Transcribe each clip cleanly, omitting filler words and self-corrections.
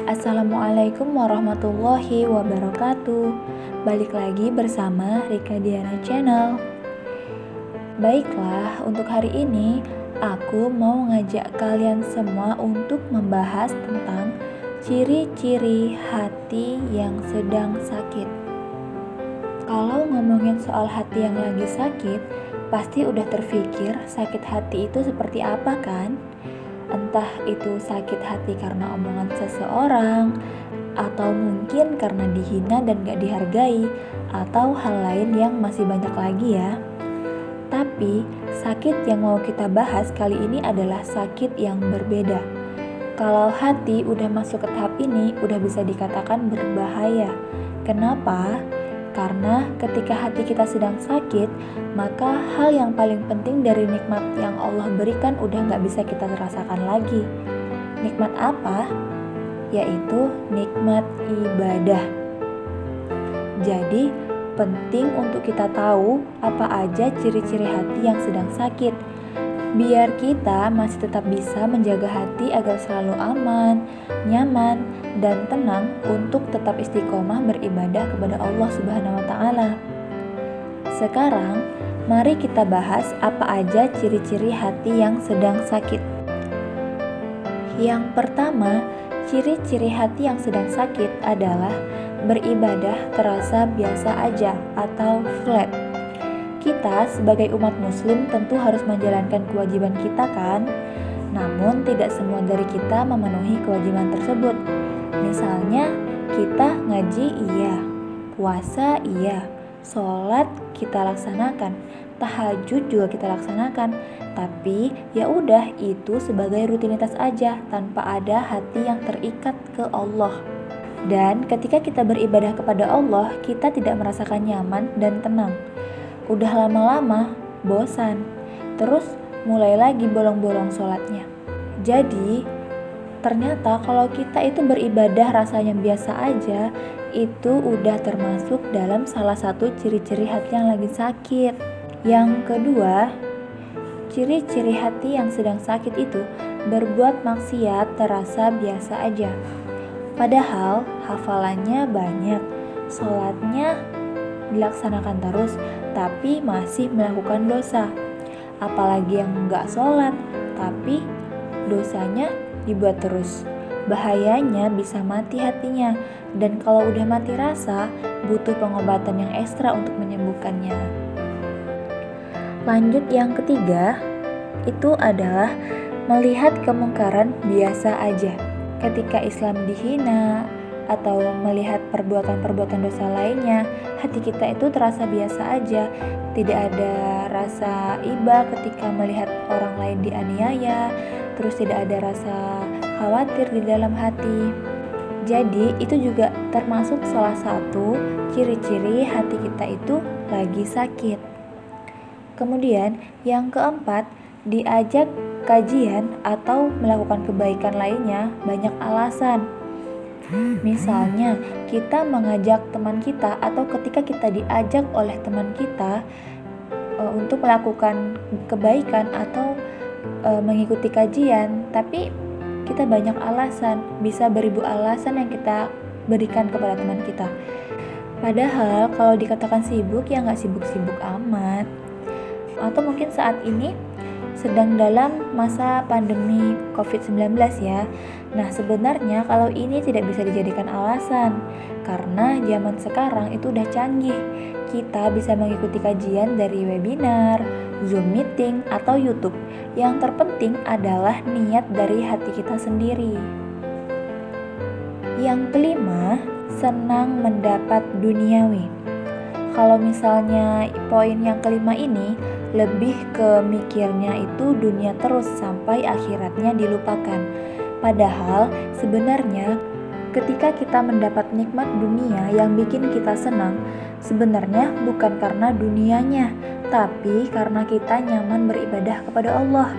Assalamualaikum warahmatullahi wabarakatuh. Balik lagi bersama Rika Diana Channel. Baiklah, untuk hari ini aku mau ngajak kalian semua untuk membahas tentang ciri-ciri hati yang sedang sakit. Kalau ngomongin soal hati yang lagi sakit, pasti udah terpikir sakit hati itu seperti apa kan? Entah itu sakit hati karena omongan seseorang, atau mungkin karena dihina dan gak dihargai, atau hal lain yang masih banyak lagi ya. Tapi sakit yang mau kita bahas kali ini adalah sakit yang berbeda. Kalau hati udah masuk ke tahap ini, udah bisa dikatakan berbahaya. Kenapa? Karena ketika hati kita sedang sakit, maka hal yang paling penting dari nikmat yang Allah berikan udah gak bisa kita rasakan lagi. Nikmat apa? Yaitu nikmat ibadah. Jadi, penting untuk kita tahu apa aja ciri-ciri hati yang sedang sakit. Biar kita masih tetap bisa menjaga hati agar selalu aman, nyaman, dan tenang untuk tetap istiqomah beribadah kepada Allah Subhanahu wa Ta'ala. Sekarang, mari kita bahas apa aja ciri-ciri hati yang sedang sakit. Yang pertama, ciri-ciri hati yang sedang sakit adalah beribadah terasa biasa aja atau flat. Kita sebagai umat muslim tentu harus menjalankan kewajiban kita kan? Namun tidak semua dari kita memenuhi kewajiban tersebut. Misalnya kita ngaji iya, puasa iya, sholat kita laksanakan, tahajud juga kita laksanakan. Tapi ya udah itu sebagai rutinitas aja tanpa ada hati yang terikat ke Allah. Dan ketika kita beribadah kepada Allah, kita tidak merasakan nyaman dan tenang. Udah lama-lama bosan, terus mulai lagi bolong-bolong sholatnya. Jadi ternyata kalau kita itu beribadah rasanya biasa aja, itu udah termasuk dalam salah satu ciri-ciri hati yang lagi sakit. Yang kedua, ciri-ciri hati yang sedang sakit itu berbuat maksiat terasa biasa aja. Padahal hafalannya banyak, sholatnya dilaksanakan terus, tapi masih melakukan dosa. Apalagi yang gak sholat, tapi dosanya dibuat terus. Bahayanya bisa mati hatinya, dan kalau udah mati rasa, butuh pengobatan yang ekstra untuk menyembuhkannya. Lanjut yang ketiga, itu adalah melihat kemungkaran biasa aja. Ketika Islam dihina atau melihat perbuatan-perbuatan dosa lainnya, hati kita itu terasa biasa aja. Tidak ada rasa iba ketika melihat orang lain dianiaya, terus tidak ada rasa khawatir di dalam hati. Jadi itu juga termasuk salah satu ciri-ciri hati kita itu lagi sakit. Kemudian yang keempat, diajak kajian atau melakukan kebaikan lainnya banyak alasan. Misalnya kita mengajak teman kita atau ketika kita diajak oleh teman kita untuk melakukan kebaikan atau mengikuti kajian, tapi kita banyak alasan, bisa beribu alasan yang kita berikan kepada teman kita. Padahal kalau dikatakan sibuk ya gak sibuk-sibuk amat. Atau mungkin saat ini sedang dalam masa pandemi COVID-19 ya. Nah sebenarnya kalau ini tidak bisa dijadikan alasan, karena zaman sekarang itu udah canggih. Kita bisa mengikuti kajian dari webinar, Zoom meeting, atau YouTube. Yang terpenting adalah niat dari hati kita sendiri. Yang kelima, senang mendapat duniawi. Kalau misalnya poin yang kelima ini, lebih ke mikirnya itu dunia terus sampai akhiratnya dilupakan. Padahal sebenarnya ketika kita mendapat nikmat dunia yang bikin kita senang, sebenarnya bukan karena dunianya, tapi karena kita nyaman beribadah kepada Allah.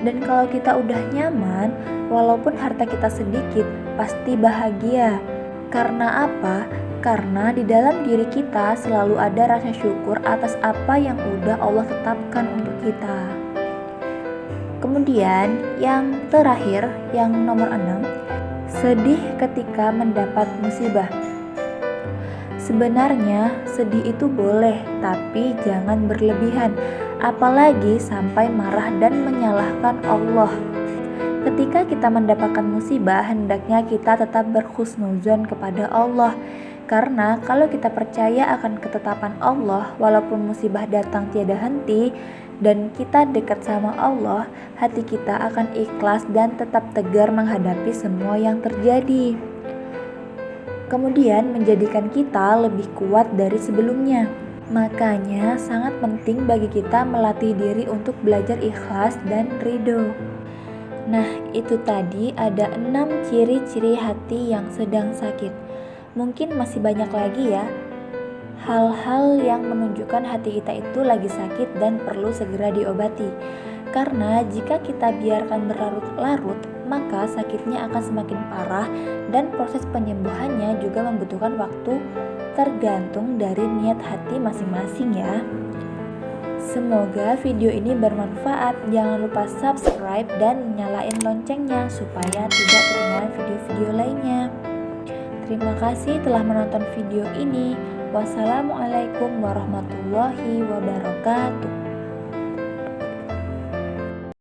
Dan kalau kita udah nyaman, walaupun harta kita sedikit, pasti bahagia. Karena apa? Karena di dalam diri kita selalu ada rasa syukur atas apa yang udah Allah tetapkan untuk kita. Kemudian yang terakhir, yang nomor 6, Sedih ketika mendapat musibah. Sebenarnya sedih itu boleh, tapi jangan berlebihan, apalagi sampai marah dan menyalahkan Allah. Ketika kita mendapatkan musibah, hendaknya kita tetap berhusnuzon kepada Allah. Karena kalau kita percaya akan ketetapan Allah, walaupun musibah datang tiada henti, dan kita dekat sama Allah, hati kita akan ikhlas dan tetap tegar menghadapi semua yang terjadi. Kemudian menjadikan kita lebih kuat dari sebelumnya. Makanya sangat penting bagi kita melatih diri untuk belajar ikhlas dan ridho. Nah, itu tadi ada 6 ciri-ciri hati yang sedang sakit. Mungkin masih banyak lagi ya hal-hal yang menunjukkan hati kita itu lagi sakit dan perlu segera diobati. Karena jika kita biarkan berlarut-larut, maka sakitnya akan semakin parah dan proses penyembuhannya juga membutuhkan waktu tergantung dari niat hati masing-masing ya. Semoga video ini bermanfaat. Jangan lupa subscribe dan nyalain loncengnya supaya tidak ketinggalan video-video lainnya. Terima kasih telah menonton video ini. Wassalamualaikum warahmatullahi wabarakatuh.